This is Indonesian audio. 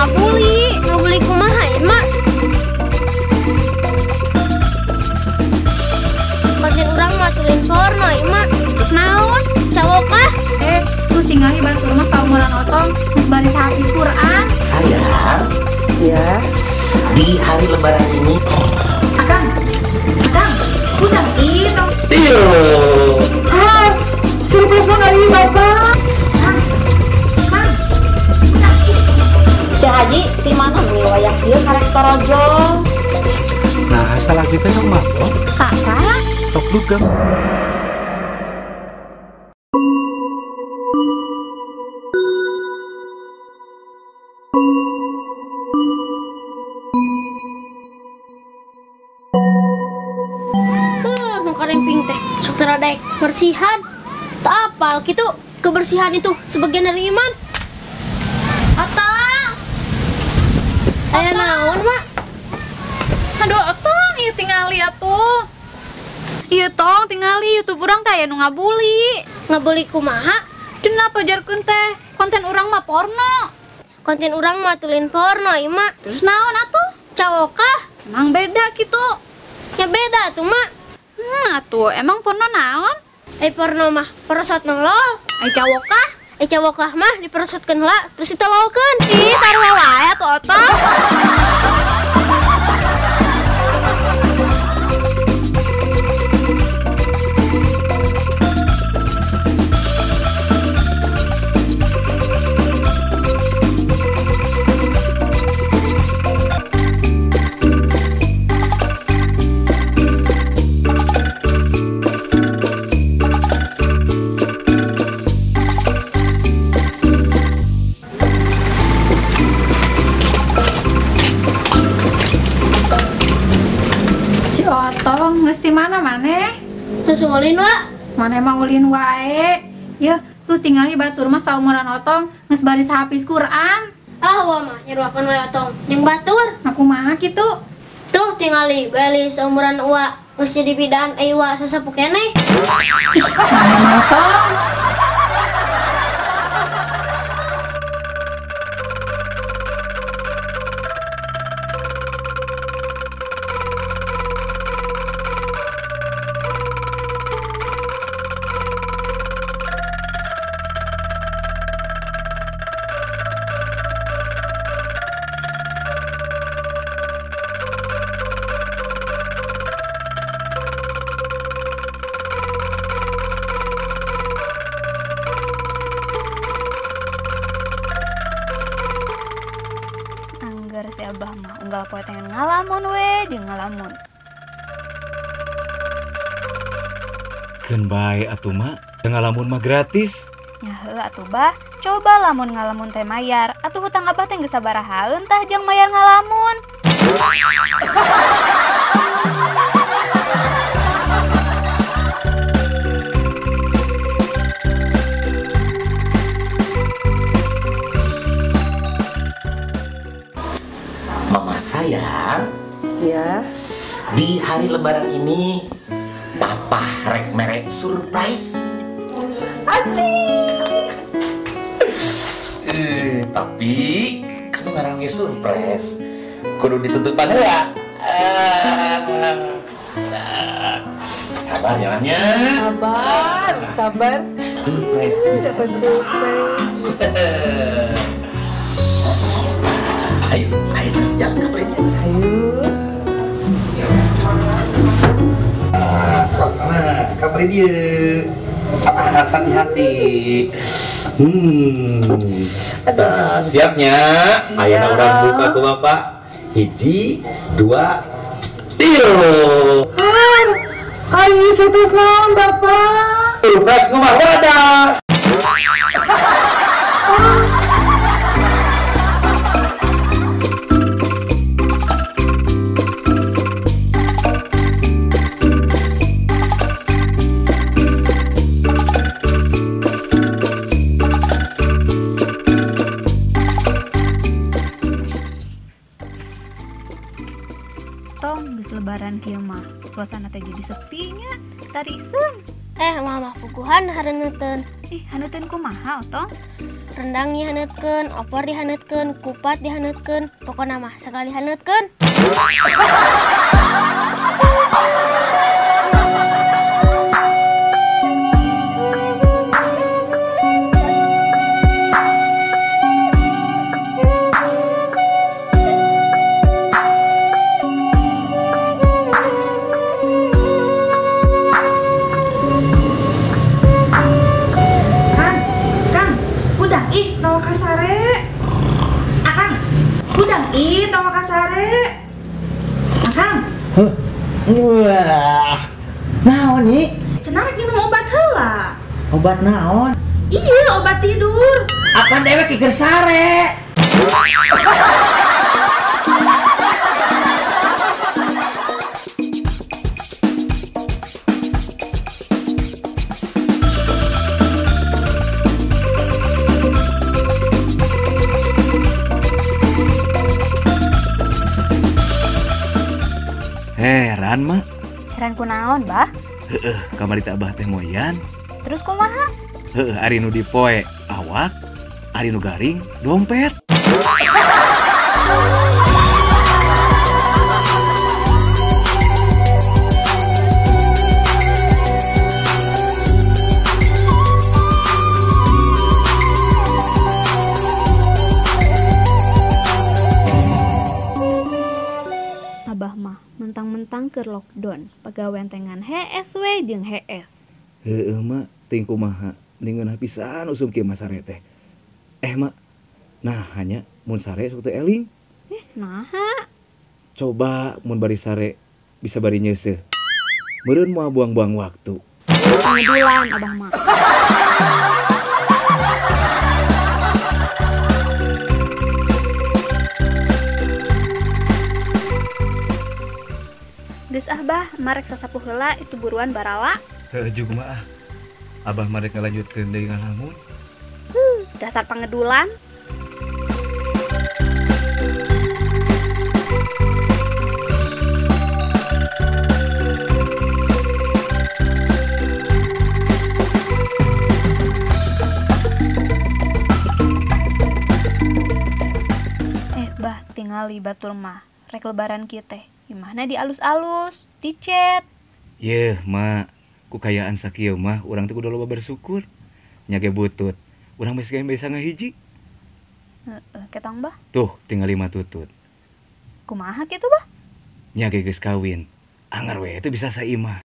ngabuli kumaha emak. Konten urang mah tulin porno emak. Naon? Cawokah? Tuh tinggal di batur mah saumuran otong geus bari hafiz Quran. Sayang, Ya, di hari lebaran ini Akang, udang itu. iyo surprise mah kali Bapak. Kang, udang itu. Cah Haji, di mana nih wayang ieu karek torojo? Nah, salah kita sok mabok, Kakak, sok dugem. Nu karemping teh sok teradek bersihan. Tak apal kitu kebersihan itu sebagian dari iman. Otong. Aya naon mak? Aduh, Otong, ieu tingali atuh. Ieu tong tingali YouTube urang teh aya nu ngabuli. Ngabuli kumaha? Cenah pajarkeun teh konten urang mah porno. Konten urang mah tulin porno emak. Terus naon atuh? Cawokah? Emang beda gitu. Ya beda tuh mak. Atuh emang porno naon? Porno mah perosot nolol. Ai cowok kah? Cawokah mah diperosotkeun heula terus ditololkeun. Ih, sarua wae atuh Otong. Si Otong geus ti mana maneh? Susulin wa. Maneh mah ulin wae. Yeuh, tuh tinggal di batur mah saumuran Otong geus bari hafiz Quran. Wa mah nyeruakeun wae otong. Jeung batur. Aku mah kitu. Tuh tingali beli seumuran wa. Geus jadi bidaan wa sasapu keneh. Otong. Angger si Abah mah unggal poe tengen ngalamun we jeung ngalamun. Keun bae atuh mak, ngalamun mah gratis. Nya heuh atuh Bah, coba lamun ngalamun teh mayar, atuh hutang Abah teh geus sabaraha tah jang mayar ngalamun. mama sayang, Ya, di hari lebaran ini papa rek merek surprise. asik. Tapi kan ngarangnya surprise kudu ditutupan ya. Sabar jalannya. Sabar. Surprise. Dapat surprise. Ayo, jangan kepelinnya. Ayo. Sana, kabarin dia. Apa Hasan hati? Nah, siapnya. Siap. Ayeuna urang buka ku Bapak. 1, 2, 3. Ayo surprise naon Bapak? Surprise kumaha wadah. Tong geus lebaran kieu mah, suasana teh jadi sepinya, tariseun. Mama puguhan hareuneuten. Ih, haneuteun kumaha Otong? rendang dihaneutkeun, opor dihaneutkeun, kupat dihaneutkeun, pokona mah sakali haneutkeun. Udang ih tawa kasare. Akang, udang ih tawa kasare. Akang, Wah, naon nih? cenah rek minum obat heula. Obat naon? Iya, obat tidur. Apa dewek kiker sare? Heran mak. Heran kunaon, Bah? Kamari tak abah teh moyan. Terus kumaha? Ari nu dipoe awak, ari nu garing dompet. Abah mah mentang-mentang ke lockdown, pegawai tengan HS we jeung HS. Heeh mak, ting kumaha ningeunah pisan usum kieu mah sare teh. Mak, nah hanya mun sare seperti eling. Naha? Coba mun bari sare bisa bari nyeuseuh. Meureun moal buang-buang waktu. Pengedulan Abah mah. Geus Abah, marek sasapuh heula itu buruan barala. Heeh juga mah. Abah mah rek ngalanjutkeun deui ngalamun. Dasar pengedulan. Bah, tingali batul mah. Rek lebaran kieu teh. Gimana di alus-alus, di chat. Yeuh, mak, ku kayaan sakieu mah urang teh kudu loba bersyukur. Nya ge butut, urang geus bisa ngahiji. Ketang Bah. Tuh, tinggal 5 tutut. Kumaha kitu Bah? Nya ge geus kawin. Angar we itu bisa saimah.